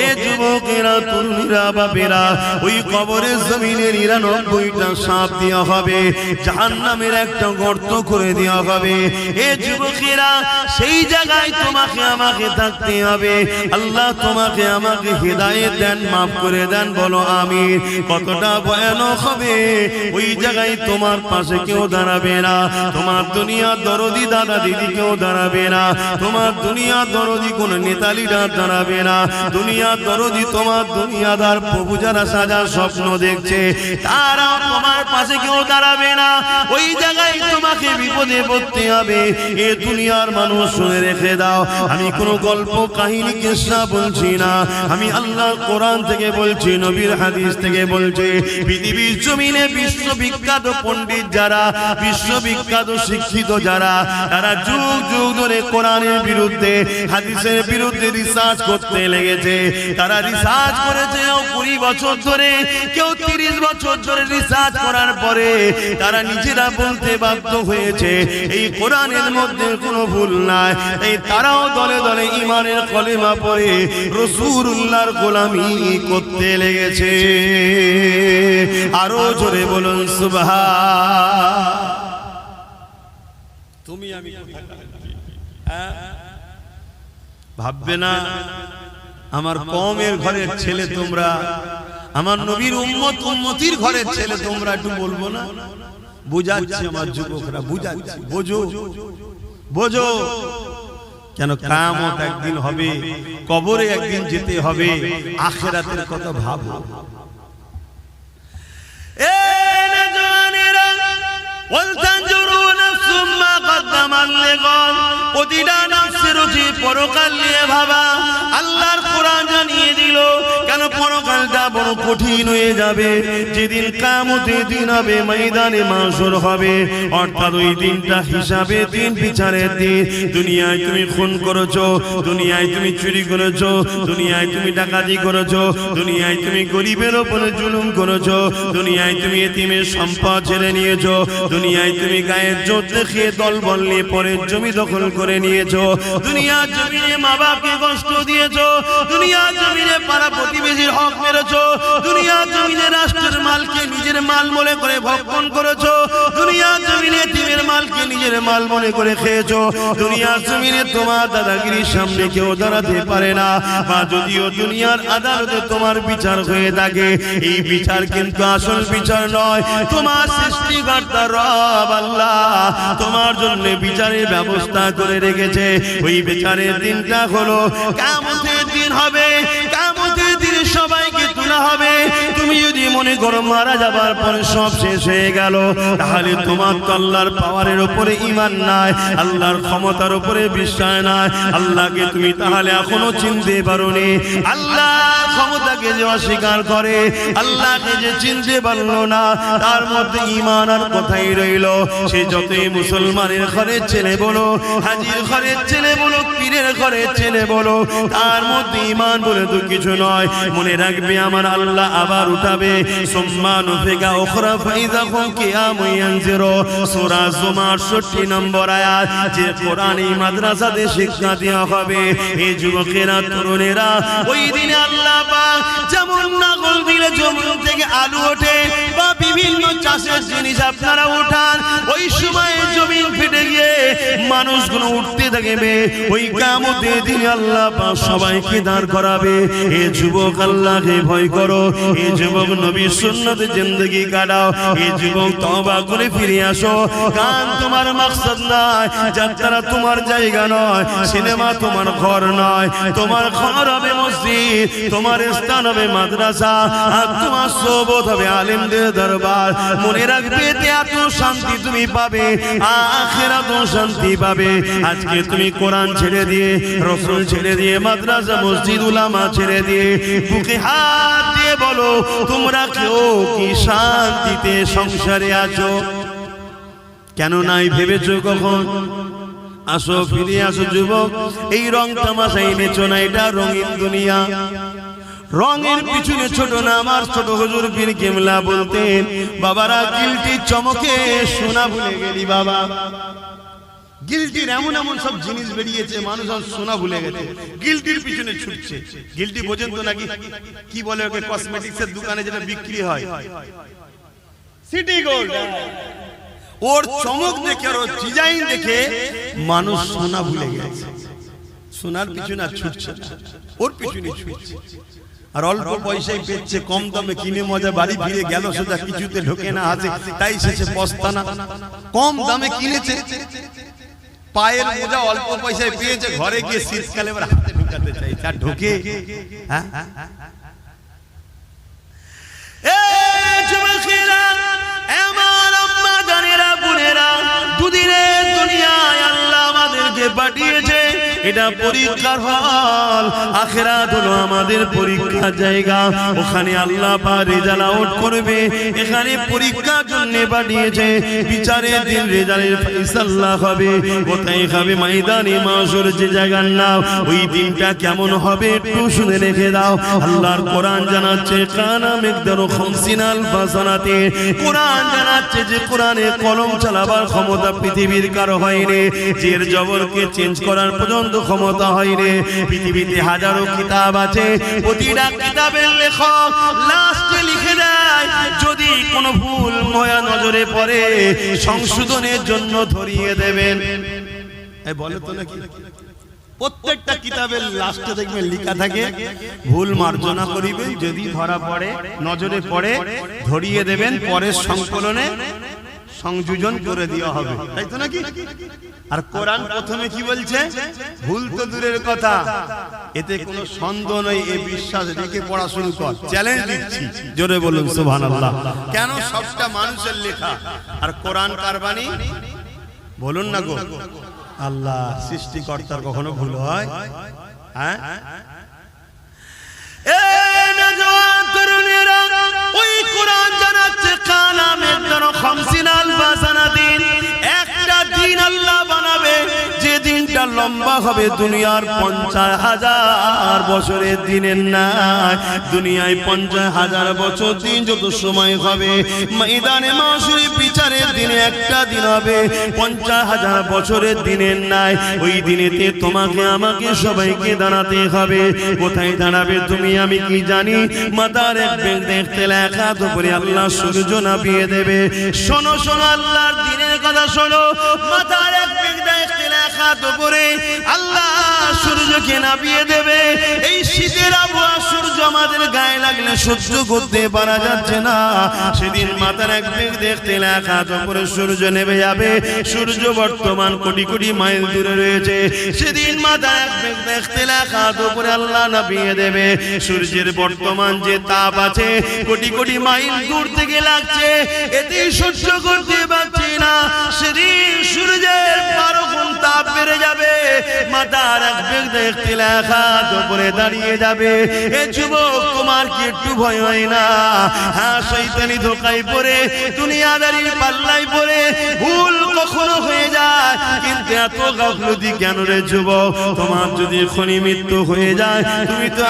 এ যুবকেরা, তরুণীরা, বাপেরা, ওই কবরের জমিনে 99টা সাপ দেওয়া হবে, জাহান্নামের একটা গর্ত করে দেওয়া হবে। এ যুবকেরা, সেই জায়গায় তোমাকে আমাকে থাকতে হবে। আল্লাহ তোমাকে আমাকে হিদায়াত দেন, মাফ করে দেন, বলো আমিন। কতটা ভয়ানক হবে! ওই জায়গায় তোমার পাশে কেউ দাঁড়াবে না, তোমার দুনিয়ার দরদি দাদা দিদি কেউ দাঁড়াবে না, তোমার দুনিয়ার দরদি কোন নেতা লিডার দাঁড়াবে না, দুনিয়ার দরদি তোমার দুনিয়াদার প্রভু যারা সাজার স্বপ্ন দেখছে, তারা তোমার পাশে কেউ দাঁড়াবে না। ওই জায়গায় তোমাকে বিপদে পড়তে হবে। এ দুনিয়ার মানুষ, শুনে রেখে দাও, আমি কোনো গল্প কাহিনী কিসসা বলছি না, আমি আল্লাহর কোরআন থেকে বলছি, নবীর হাদিস থেকে বলছি। পৃথিবীর জমিনে বিশ্ববিখ্যাত পণ্ডিত যারা, বিশ্ববিখ্যাত শিক্ষিত যারা, তারা যুগ যুগ ধরে কোরআনের বিরুদ্ধে, হাদিসের বিরুদ্ধে রিসার্চ করতে লেগেছে। তারা রিসার্চ করেছে 20 বছর ধরে, কেউ 30 বছর ধরে রিসার্চ করার পরে তারা নিজেরা বলতে বাধ্য হয়েছে এই কোরআনের মধ্যে কোনো ভুল নাই। এই তারাও দলে দলে ঈমানের কলেমা পড়ে রাসূলুল্লাহর গোলামি করতে লেগেছে। আরো জোরে বলুন সুবহান। তুমি আমি ভাববে না আমার কওমের ঘরের ছেলে তোমরা, আমার নবীর উম্মত উম্মতির ঘরের ছেলে তোমরা, একটু বলবো না? বুঝাচ্ছি আমার যুবকরা, বুঝাচ্ছি, বোঝো বোঝো। কেন কিয়ামত একদিন হবে, কবরে একদিন যেতে হবে, আখিরাতের কথা ভাবো। এ নজওয়ানেরা, ওয়াল তানজুরু নাফসুম মা কদ্দামাত লিগাদ, প্রতিটা নফসের রুচি পরকাল নিয়ে ভাবা। আল্লাহর কোরআন জানিয়ে দিল কেন পরকালটা বড় কঠিন হয়ে যাবে। যেদিন কিয়ামতের দিন হবে, ময়দানে মাশর হবে, অর্থাৎ ওই দিনটা হিসাবে দিন, বিচারের দিন। দুনিয়ায় তুমি খুন করেছো, দুনিয়ায় তুমি চুরি করেছো, দুনিয়ায় তুমি ডাকাতি করেছো, দুনিয়ায় তুমি গরিবের উপরে জুলুম করেছো, দুনিয়ায় তুমি এতিমের সম্পদ ছেড়ে নিয়েছো, দুনিয়ায় তুমি গায়ের জোর দেখিয়ে দলবল নিয়ে পরের জমি দখল করে নিয়েছো, দুনিয়ার জমিনে মা বাপকে কষ্ট দিয়েছো, দুনিয়ার জমিনে পাড়া প্রতিবেশীর হক মেরেছো, দুনিয়ার জমিনে রাষ্ট্রের মালকে নিজের মাল মনে করে ভক্ষণ করেছো, দুনিয়ার জমিনে এতিমের মালকে নিজের মাল মনে করে খেয়েছো, দুনিয়ার জমিনে তোমার দাদাগিরির সামনে কেউ দাঁড়াতে পারে না। বা যদিও দুনিয়ার আদালতে তোমার বিচার হয়ে থাকে, এই বিচার কিন্তু আসল বিচার নয়। তোমার সৃষ্টিকর্তা রব আল্লাহ তোমার জন্য বিচারের ব্যবস্থা করে রেখেছে। ওই বিচারের দিনটা হলো কিয়ামতের দিন হবে। কিয়ামতের দিন সবাইকে তোলা হবে। তুমি যদি মনে করো মারা যাবার পরে সব শেষ হয়ে গেল, তাহলে তোমার তো আল্লাহর পাওয়ারের উপরে ঈমান নাই, আল্লাহর ক্ষমতার উপরে বিশ্বাস নাই। আল্লাহকে তুমি তাহলে এখনো চিনতে পারোনি। আল্লাহর ক্ষমতাকে যে অস্বীকার করে, আল্লাহকে যে চিনতে পারলো না, তার মধ্যে ঈমান আর কোথায় রইল? সে যতই মুসলমানের ঘরের ছেলে বলো, হাজির ঘরের ছেলে বলো, পীরের ঘরের ছেলে বলো, তার মধ্যে ঈমান বলে তো কিছু নয়। মনে রাখবে আমার আল্লাহ আবার উঠাবে, সুম্মা নুফিকা উখরা ফাইযা হুম কিয়ামুন ইয়ানজিরু। সূরা জুমার 68 নম্বর আয়াত। যে কোরআনী মাদ্রাসাতে শিক্ষা দেওয়া হবে, এই যুবকেরা তরুণেরা ওই দিনে আল্লাহ পাক যেমন নাগল দিলে জমিন থেকে আলু ওঠে বা বিভিন্ন চাষের জিনিস আপনারা উঠান, ওই সময় জমিন ফেটে গিয়ে মানুষগুলো উঠতে থাকবে। ওই কিয়ামতের দিনে আল্লাহ পাক সবাইকে দাঁড় করাবে। এ যুবক আল্লাহকে ভয় করো, এ যুবক নবীর সুন্নতে জিন্দেগি কাটাও, এ যুবক তওবা করে ফিরে আসো। গান তোমার মাকসাদ নয়, যাত্রা তোমার জায়গা নয়, সিনেমা তোমার ঘর নয়। তোমার ঘর হবে মসজিদ, তোমার স্থান হবে মাদ্রাসা, আর তোমার সোবত হবে আলেমদের দরবার। মনে রাখবে এত শান্তি তুমি পাবে, আখিরাতেও শান্তি পাবে। আজকে তুমি কোরআন ছেড়ে দিয়ে, রাসূল ছেড়ে দিয়ে, মাদ্রাসা মসজিদ উলামা ছেড়ে দিয়ে বুকে হাত দিয়ে বলো তোমরা কেউ কি শান্তিতে সংসারে আছো? কেন নাই ভেবেছো কখন? আসো, ফিরে আসো যুবক। এই রং তামাশা এনেছো না, এটা রঙিন দুনিয়া। রঙের পিছনে ছোট না, আমার ছোট হুজুর পীর কিবলা বলতেন, বাবারা গিলটির চমকে সোনা ভুলে গেলি বাবা। গিলটির এমন এমন সব জিনিস বেরিয়েছে, মানুষ আর সোনা ভুলে গেছে, গিলটির পিছনে ছুটছে। গিলটি বোঝেন তো নাকি? কি বলে ওকে? কসমেটিক্সের দোকানে যেটা বিক্রি হয়, সিটি গোল্ড। ওর চমক দেখে, ওর ডিজাইন দেখে মানুষ সোনা ভুলে গেছে। সোনার পিছনে ছুটছে, ওর পিছনে ছুটছে। আর অল্প পয়সায় পেচ্ছে, কম দামে কিনে মজা বাড়ি ফিরে গেল সোজা, কিছুতে ঢোকে না হাতে, তাই শেষে পস্তানা। কম দামে কিনেছে, পায়ের মোজা অল্প পয়সায় পেয়েছে, ঘরে গিয়ে শীতকালে এবার হাতে ঢুকাতে চাইছে, আর ঢোকে? হ্যাঁ, দুদিনের দুনিয়ায় আল্লাহ আমাদেরকে পাঠিয়েছে, এটা পরীক্ষার হল। আখিরাত হলো আমাদের পরীক্ষার জায়গা, ওখানে আল্লাহ পাক রেজাল্ট আউট করবে। এখানে পরীক্ষার জন্য পাঠিয়েছে, বিচারের দিন রেজাল্টের ফয়সালা হবে। কোথায় হবে? ময়দানে মাশর, যে জায়গার নাম। ওই দিনটা কেমন হবে একটু শুনে রেখে দাও। আল্লাহর কোরআন জানাচ্ছে কানা মিকদারু 50 আলফ সানাতে। কোরআন জানাচ্ছে যে কোরআনে কলম চালাবার ক্ষমতা পৃথিবীর কারো হয়নি, জের জবরকে চেঞ্জ করার পর্যন্ত ক্ষমতা হয়নি। পৃথিবীতে হাজারো কিতাব আছে, প্রতিটা কিতাবের লেখক লাস্টে লিখে দেয় যদি কোনো ভুল ময়া নজরে পড়ে সংশোধনের জন্য ধরিয়ে দেবেন। এই বলে তো নাকি? প্রত্যেকটা কিতাবের লাস্টে দেখবেন লেখা থাকে ভুল মার্জনা করিবেন, যদি ধরা পড়ে নজরে পড়ে ধরিয়ে দেবেন, পরের সংকলনে সংযোজন করে দেওয়া হবে, তাই তো নাকি? আর কোরআন প্রথমে কি বলছে? ভুল তো দূরের কথা, এতে কোনো সন্দেহ নেই, এই বিশ্বাস রেখে পড়া শুরু কর। চ্যালেঞ্জ দিচ্ছি, জোরে বলুন সুবহানাল্লাহ। কেন? সবটা মানুষের লেখা, আর কোরআন কার বাণী? বলুন না গো। আল্লাহ সৃষ্টিকর্তার কখনো ভুল হয়? হ্যাঁ, ওই কোরআন জানাচ্ছে কানা মিকদারু 50 আলফ সানাতিন। একটা দিন আল্লাহ বানাবে, যে দিনটা লম্বা হবে দুনিয়ার 50,000 বছরের দিনের নাই। দুনিয়ায় 50,000 বছর দিন যত সময় হবে, ময়দানে মাশরে বিচারের দিনে একটা দিন হবে 50,000 বছরের দিনের নাই। ওই দিনেতে তোমাকে আমাকে সবাইকে দাঁড়াতে হবে। কোথায় দাঁড়াবে তুমি আমি কি জানি? মাথার এক বেগ দেখতে লেখা তো করে আল্লাহ সূর্য নামিয়ে দেবে। শোনো শোনো, আল্লাহর দিনের কথা শোনো। মাথার এক বেগ দেখতে লেখা তো করে আল্লাহ সূর্যকে নামিয়ে দেবে। এই শীতের আবহাওয়া সূর্য আমাদের গায়ে লাগলে সহ্য করতে পারা যাচ্ছে না। সেদিন মাথার এক বেগ দেখতে লেখা তো করে সূর্য নেমে যাবে। সূর্য বর্তমান কোটি কোটি মাইল দূরে রয়েছে। সেদিন মাথার এক বেগ দেখতে লেখা তো করে আল্লাহ নামিয়ে দেবে। সূর্যের বর্তমান যে তাপ আছে কোটি কোটি মাইল দূর থেকে লাগছে, এতে সহ্য করতে পারছি না। সেদিন সূর্যের 12 গুণ তাপ বেড়ে যাবে। মাথার এক বেগ দেখতে লেখা তো করে দাঁড়িয়ে যাবে। এ যুবক, তোমার কি একটু ভয় হয় না? হ্যাঁ, শয়তানি ধোকায় পড়ে, দুনিয়াদারির পাল্লায় পড়ে ভুল কখনো হয়ে যায়, কিন্তু এত গাফলতি কেন রে যুবক? তোমার যদি এখনই মৃত্যু হয়ে যায়, তুমি তো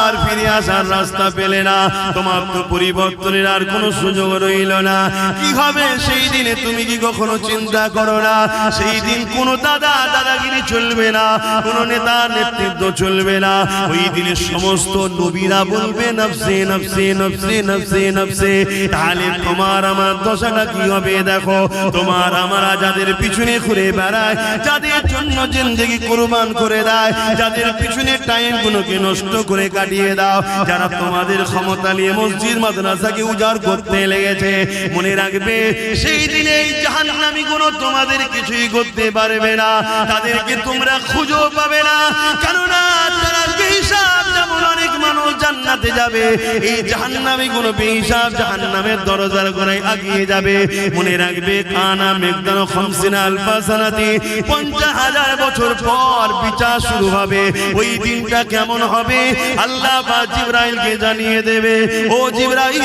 আর ফিরে আসার রাস্তা পেলে না, তোমার তো পরিবর্তনের আর কোনো সুযোগ রইল না। কি হবে সেই দিনে তুমি কি কখনো চিন্তা করো না? সেই দিন কোনো দাদাগিরি চলবে না, কোনো নেতার নেতৃত্ব চলবে না। ওই দিনে সমস্ত নবীরা বলবে নফসে নফসে নফসে নফসে নফসে। তাহলে তোমার আমার দশাটা কি হবে দেখো। তোমার আমরা যাদের পিছনে ঘুরে বেড়ায়, যাদের জন্য জিন্দেগি কুরবান করে দেয়, যাদের পিছনে টাইম গুলোকে নষ্ট করে কাটিয়ে দাও, যারা তোমাদের ক্ষমতা নিয়ে মসজিদ মাদ্রাসাকে উজাড় করতে লেগেছে, মনে রাখবে সেই দিনে এই জাহান্নামী গুলো তোমাদের কিছুই করতে পারবে না। তাদেরকে তোমরা খুঁজো পাবে না, কেননা তারা বেহিসাব। যেমন অনেক মানুষ জান্নাতে যাবে, এই জাহান্নামী গুলো বেহিসাব জাহান্নামের দরজার গোড়ায় আগিয়ে যাবে। মনে রাখবে কানা মেঘদান খামসিনা আলফা সানাতি, 50,000 বছর পর বিচার শুরু হবে। ওই দিনটা কেমন হবে আল্লাহ বা জিবরাইলকে জানিয়ে দেবে, ও জিবরাইল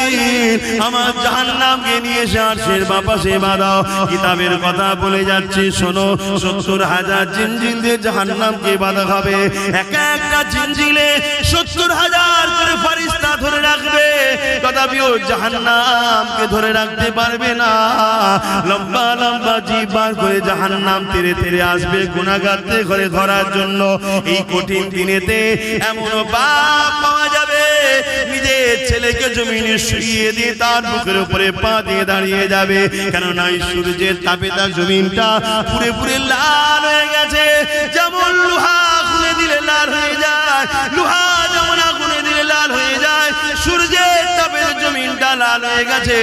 আমার জাহান্নামকে নিয়ে এসে আরশের বাপাশে বাঁধাও। কিতাবের কথা বলে যাচ্ছি শোনো, 70,000 জিনজিল দিয়ে জাহান্নামকে বাঁধা হবে। একটা জিনজিলে 70,000 করে ফেরেশতা ধরে রাখবে, তথাপিও জাহান্নামকে ধরে রাখতে পারবে না। লম্বা লম্বা জিভ বার করে জাহান্নাম তেরে তেরে আসবে গুনাহগারকে ঘরে ধরার জন্য। এই কঠিন দিনেতে এমন বাপ পাওয়া যাবে নিজের ছেলেকে জমিনে শুইয়ে দিয়ে তার বুকের উপরে পা দিয়ে দাঁড়িয়ে যাবে, কেননা এই সূর্যের তাপে তার জমিনটা পুরে পুরে লাল হয়ে গেছে। যেমন লোহা খুলে দিলে লাল হয়ে যায়, লোহা যেমন আগুনে দিলে লাল হয়ে যায়, সূর্যের তাপে জমিনটা লাল হয়ে গেছে।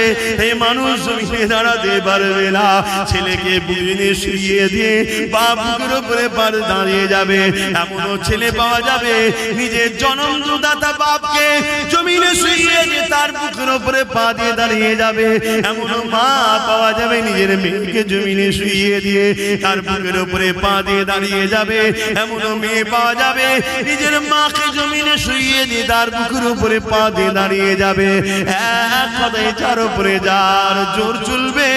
এই মানুষ জমিনে দাঁড়াতে পারবে না। ছেলেকে বুকে শুইয়ে দিয়ে বাপ বুকের উপরে পা দাঁড়িয়ে যাবে। এমনও ছেলে পাওয়া যাবে নিজের জন্মদাতা বাপকে জমিনে শুইয়ে দিয়ে তার বুকের উপরে পা দিয়ে দাঁড়িয়ে যাবে। এমনও মা পাওয়া যাবে নিজের মেয়েকে জমিনে শুইয়ে দিয়ে তার বুকের উপরে পা দিয়ে দাঁড়িয়ে যাবে। এমনও মেয়ে পাওয়া যাবে নিজের মাকে জমিনে শুইয়ে দিয়ে তার বুকের উপরে পা দিয়ে দাঁড়িয়ে যাবে। এক কথায় যার উপরে যার জোর চলবে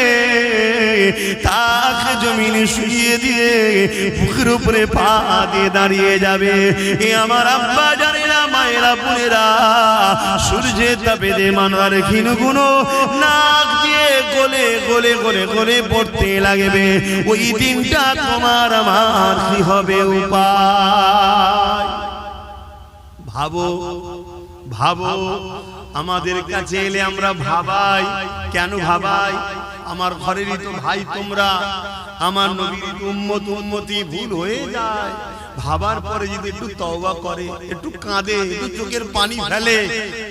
তাকে জমিনে শুইয়ে দিয়ে বুকের উপরে পা দিয়ে দাঁড়িয়ে যাবে। এ আমার আব্বা জানেরা, মায়েরা, বোনেরা, সূর্যের তাপে যে মানবার ক্ষীণগুলো নাক দিয়ে গলে গলে গলে গলে পড়তে লাগবে। ওই দিনটা তোমার আমার কি হবে উপায়? ভাবো ভাবো, আমাদের কাছে এলে আমরা ভাবাই কেন? ভাবাই আমার ঘরেরই তো ভাই তোমরা, আমার নবীর উম্মত উম্মতি ভুল হয়ে যায়। ভাবার পরে যদি একটু তওবা করে, একটু কাঁদে, একটু চোখের পানি ফেলে,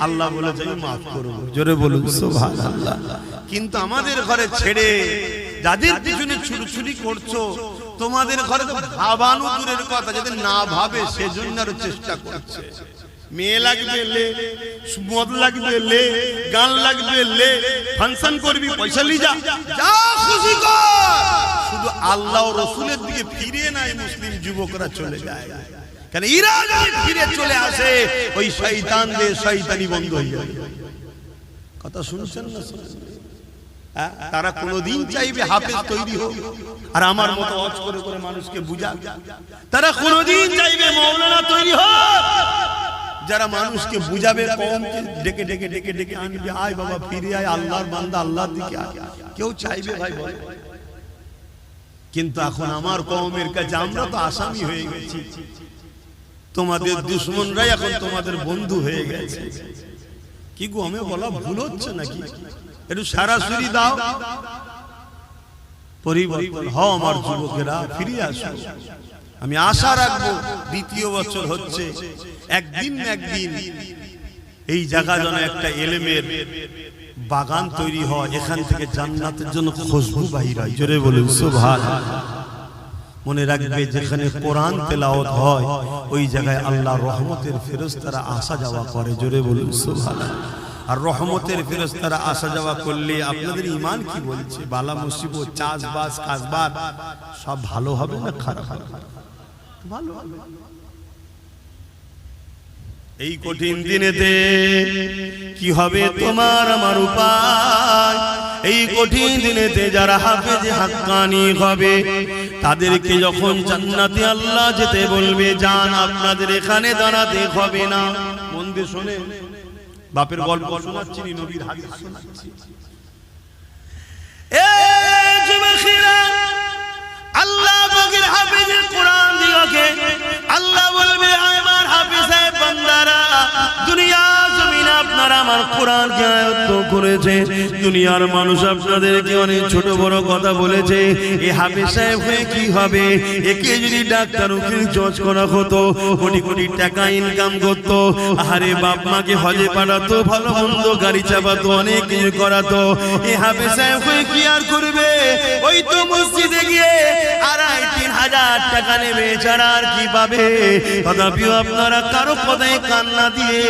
আল্লাহ বলে যাই মাফ করব। জোরে বলুন সুবহানাল্লাহ। কিন্তু আমাদের ঘরে ছেড়ে যাদের পিছনে ছুরি করছো, তোমাদের ঘরে তো ভাবানো দূরের কথা, যাদের না ভাবে সেজন্য আরো চেষ্টা করছে। মেয়ে লাগবে লে, মদ লাগবে লে, গান লাগবে লে, ফাংশন করবি পয়সা লি যা, যা খুশি কর, শুধু আল্লাহ ও রাসূলের দিকে ফিরে নাই মুসলিম যুবকরা চলে যায়। কারণ এরা যদি ফিরে চলে আসে ওই শয়তানদের শয়তানি বন্ধ হয়ে যাবে। কথা শুনছেন না? তারা কোনদিন চাইবে হাফেজ তৈরি হোক আর আমার মতো ওয়াজ করে করে মানুষকে বুঝা। তারা কোনদিন চাইবে মাওলানা তৈরি হোক যারা মানুষকে বুঝাবে, কওমকে ডেকে ডেকে ডেকে ডেকে আনবে, আয় বাবা ফিরে আয়, আল্লাহর বান্দা আল্লাহর দিকে আয়। কেউ চাইবে ভাই বল? কিন্তু এখন আমার কওমের কাছে আমরা তো আসামি হয়ে গেছি, তোমাদের দুশমনরাই এখন তোমাদের বন্ধু হয়ে গেছে। কি গো আমি বলা ভুল হচ্ছে নাকি? একটু সরাসরি দাও, পরিবর্তন হও আমার যুবকেরা, ফিরে আসো। আমি আশা রাখবো দ্বিতীয় বছর হচ্ছে, একদিন একদিন এই জায়গা যেন একটা ইলমের বাগান তৈরি হয়, এখান থেকে জান্নাতের জন্য খুশবু বাহির হয়। জোরে বলুন সুবহানাল্লাহ। মনে রাখবে যেখানে কোরআন তেলাওয়াত হয় ওই জায়গায় আল্লাহর রহমতের ফেরেশতারা আসা যাওয়া করে। জোরে বলুন সুবহানাল্লাহ। আর রহমতের ফেরেশতারা আসা যাওয়া করলে আপনাদের ঈমান কি বলছে? বালা মুসিবত, চাষবাস, কাজবাজ সব ভালো হবে না খারাপ হবে? ভালো হবে। এই কঠিন দিনেতে কি হবে তোমার আমার উপায়? এই কঠিন দিনেতে যারা হাফেজ হাক্কানি হবে তাদেরকে যখন জান্নাতে আল্লাহ যেতে বলবে, যান আপনাদের এখানে দাঁড়াতে হবে না। মন দিয়ে শুনে, বাপের গল্প শোনাচ্ছি, নবীর হাদিস শোনাচ্ছি। এই যুবকেরা, আল্লাহ পাকের হাফেজের কোরআন দিওকে আল্লাহ বলবে, আমার হাফেজ সাহেব বান্দারা, দুনিয়া জমিনে আপনারা আমার কোরআনকে আয়ত্ত করেছে, দুনিয়ার মানুষ আপনাদেরকে অনেক ছোট বড় কথা বলেছে, এই হাফেজ সাহেব হয়ে কি হবে? একে যদি ডাক্তার উকিল জজ করা হতো, কোটি কোটি টাকা ইনকাম করতো, আরে বাপ মাকে হজে পাঠাতো, ভালো মন্দ গাড়ি চাপাতো, অনেক কিছু করাতো, এই হাফেজ সাহেব হয়ে কি আর করবে? ওই তো মসজিদে গিয়ে 2,500-3,000 টাকা নেবে, ছাড়া আর কি পাবে? তথাপিও আপনারা কারো কথায় কান্না দিয়ে,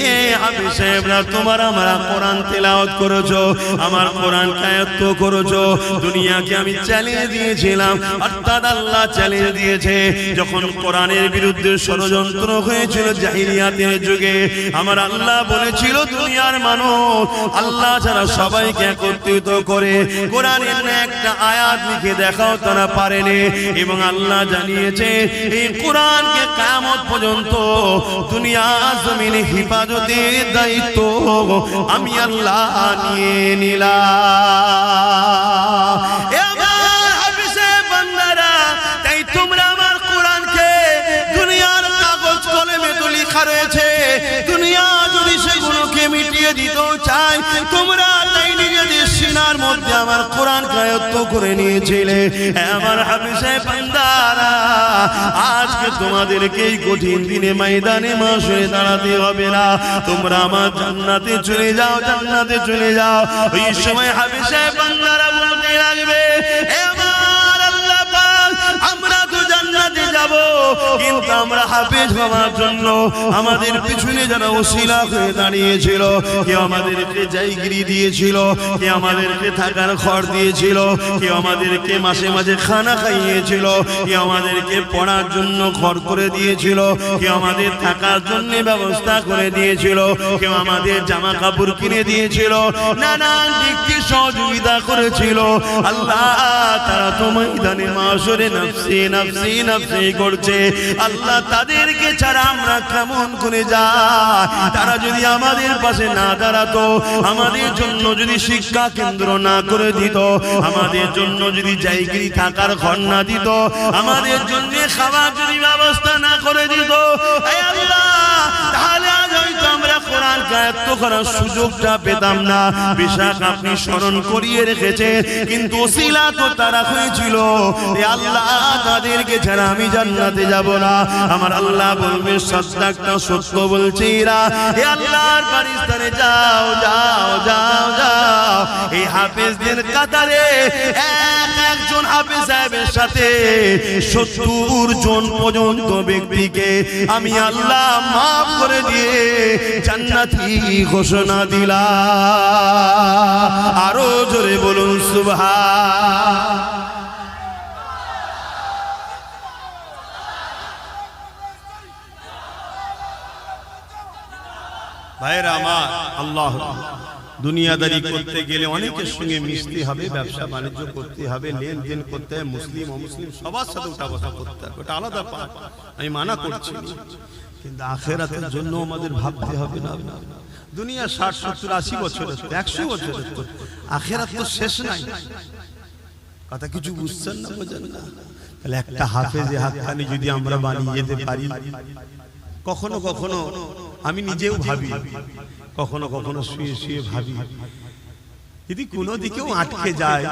এ হাফেজ সাহেবরা তোমার আমার কোরআন তেলাওয়াত করেছো, আমার কোরআন আয়াত্ত করেছো, দুনিয়াকে আমি চ্যালেঞ্জ দিয়েছিলাম, অর্থাৎ আল্লাহ চ্যালেঞ্জ দিয়েছে। যখন কোরআনের বিরুদ্ধে ষড়যন্ত্র হয়েছিল জাহিলিয়াতের যুগে, আমার আল্লাহ বলেছিল, দুনিয়ার মানুষ আল্লাহ ছাড়া সবাইকে একত্রিত করে কোরআনের একটা আয়াত লিখে দেখাও, তারা পারেনি। এবং আল্লাহ জানিয়েছে, এই কোরআনকে কিয়ামত পর্যন্ত দুনিয়া জমিনে হিফাজতের দায়িত্ব আমি আল্লাহ নিয়ে নিলাম। আমার হাফেজে বান্দারা, তাই তোমরা আমার কোরআনকে, দুনিয়ার কাগজ কলমে তো লেখা রয়েছে, দুনিয়া যদি সেগুলোকে মিটিয়ে দিতে চায়, তোমরা তাই নিজেদের সিনার মধ্যে আমার কোরআন আয়ত্ত করে নিয়েছিলে। আমার হাফেজে বান্দারা, আজকে তোমাদেরকে এই কঠিন দিনে ময়দানে মাশরে দাঁড়াতে হবে না, তোমরা আমার জান্নাতে চলে যাও, জান্নাতে চলে যাও। ওই সময় হাফেজে বান্দারা বলতে লাগবে, আমার আল্লাহ পাক, আমরা তো জান্নাতে যাব, কিন্তু আমরা হাফেজ হওয়ার জন্য আমাদের পিছনে যারা ওসিলা হয়ে দাঁড়িয়েছিল, কেউ আমাদেরকে জায়গিরি দিয়েছিল, কেউ আমাদেরকে থাকার ঘর দিয়েছিল, কেউ আমাদেরকে মাসে মাঝে খানা খাইয়েছিল, কেউ আমাদেরকে পড়ার জন্য ঘর করে দিয়েছিল, কেউ আমাদের থাকার জন্য ব্যবস্থা করে দিয়েছিল, কেউ আমাদের জামা কাপড় কিনে দিয়েছিল, নানান দিক থেকে সহযোগিতা করেছিল। আল্লাহ তারা তো ময়দানে মাশরে নফসি নফসি নফসি করছে। আল্লাহ তাদেরকে ছাড়া আমরা কেমন করে যাই? তারা যদি আমাদের পাশে না দাঁড়াতো, আমাদের জন্য যদি শিক্ষা কেন্দ্র না করে দিত, আমাদের জন্য যদি জায়গিরি থাকার ঘর না দিত, আমাদের জন্য খাবার যদি ব্যবস্থা না করে দিত, আল্লাহ, তাহলে আজ হয়তো আমরা কোরআন আয়ত্ত করার সুযোগটা পেতাম না। বেশক আপনি স্মরণ করিয়ে রেখেছে, কিন্তু ওসিলা তো তারা হয়েছিল। আল্লাহ তাদেরকে ছাড়া আমি জান্নাতে যাব না। আমার আল্লাহ বলবে, সাদ্দাকটা সত্য বলছি এরা, হে আল্লাহর বারিস্তানে যাও যাও যাও যাও, এই হাফেজদের কাতারে একজন হাফেজ সাহেবের সাথে 70 জন পর্যন্ত ব্যক্তিকে আমি আল্লাহ মাফ করে দিয়ে জান্নাতি ঘোষণা দিলাম। আরো জোরে বলুন সুবহান। ভাইরা আমার, আল্লাহ, দুনিয়াদারি করতে গেলে অনেকের সঙ্গে মিশতে হবে, ব্যবসা বাণিজ্য করতে হবে, লেনদেন করতে হবে, মুসলিম অমুসলিম সবার সাথে উঠা বসা করতে হবে, ওটা আলাদা পাঠ, আমি মানা করছি। কিন্তু আখিরাতের জন্য আমাদের ভাবতে হবে না। দুনিয়া 60, 70, 80 বছরের, 100 বছরের, তো আখিরাত তো শেষ নাই। কথা কিছু বুঝছেন না, বোঝেন না? তাহলে একটা হাফেজে হাক্কানি যদি আমরা বানিয়ে যেতে পারি, কখনো কখনো আমি নিজেও ভাবি, কখনো কখনো শুয়ে শুয়ে ভাবি, যদি কোনো দিকেও আটকে যায়,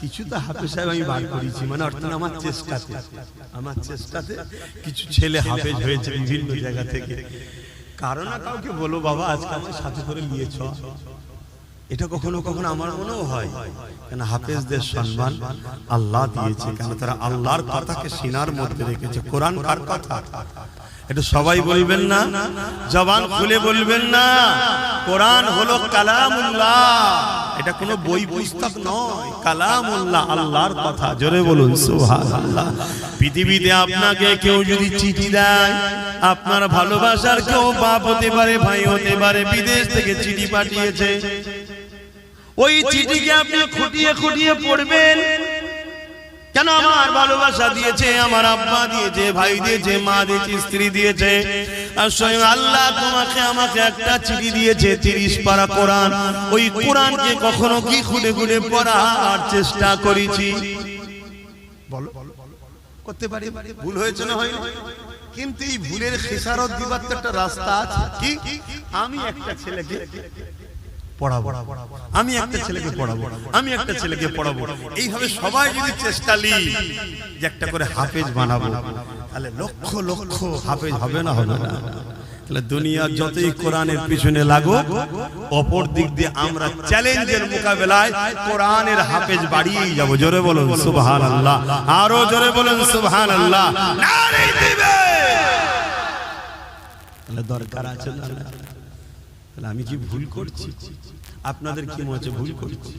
কিছু তো হাফেজ সাহেব আমি বার করেছি, মানে অর্থাৎ আমার চেষ্টাতে কিছু ছেলে হাফেজ হয়েছে বিভিন্ন জায়গা থেকে। কারো না কাউকে বলো, বাবা আজকে আমার সাথে করে নিয়েছ, এটা কখনো কখনো আমার মনেও হয়। কেন হাফেজদের সম্মান আল্লাহ দিয়েছে, কেন তারা আল্লাহর কথাকে সিনার মধ্যে রেখেছে। কোরআন কার কথা? এটা সবাই বলবেন না, জবান খুলে বলবেন না। কোরআন হলো কালামুল্লাহ, এটা কোনো বই পুস্তক নয়, কালামুল্লাহ, আল্লাহর কথা। জোরে বলুন সুবহানাল্লাহ। পৃথিবীতে আপনাকে কেউ যদি চিঠি দেয়, আপনার ভালোবাসার কেউ বাপ হতে পারে, ভাই হতে পারে, বিদেশ থেকে চিঠি পাঠিয়েছে, ওই চিঠিকে আপনি খুঁটিয়ে খুঁটিয়ে পড়বেন। কেন আমার ভালোবাসা দিয়েছে, আমার আব্বা দিয়েছে, ভাই দিয়েছে, মা দিয়েছে, স্ত্রী দিয়েছে, আর স্বয়ং আল্লাহ তোমাকে আমাকে একটা চিঠি দিয়েছে 30 পারা কোরআন। ওই কোরআনকে কখনো কি খুঁটে খুঁটে পড়ার চেষ্টা করেছি? বলো, করতে পারি? ভুল হয়েছে না হয়নি? কিন্তু এই ভুলের খেসারত দিবার তো একটা রাস্তা আছে। কি? আমি একটা ছেলেকে পড়াবো, আমি একটা ছেলেকে পড়াবো, আমি একটা ছেলেকে পড়াবো, এইভাবে সবাই যদি চেষ্টা লি যে একটা করে হাফেজ বানাবো, তাহলে লক্ষ লক্ষ হাফেজ হবে না? হবে না? তাহলে দুনিয়া যতই কোরআনের পিছনে লাগো, অপর দিক দিয়ে আমরা চ্যালেঞ্জের মোকাবেলায় কোরআনের হাফেজ বাড়িয়েই যাব। জোরে বলুন সুবহানাল্লাহ, আরো জোরে বলুন সুবহানাল্লাহ। নারে দিবে তাহলে দরকার আছে না? তাহলে আমি কি ভুল করছি? আপনাদের কি মনে হচ্ছে ভুল করছি?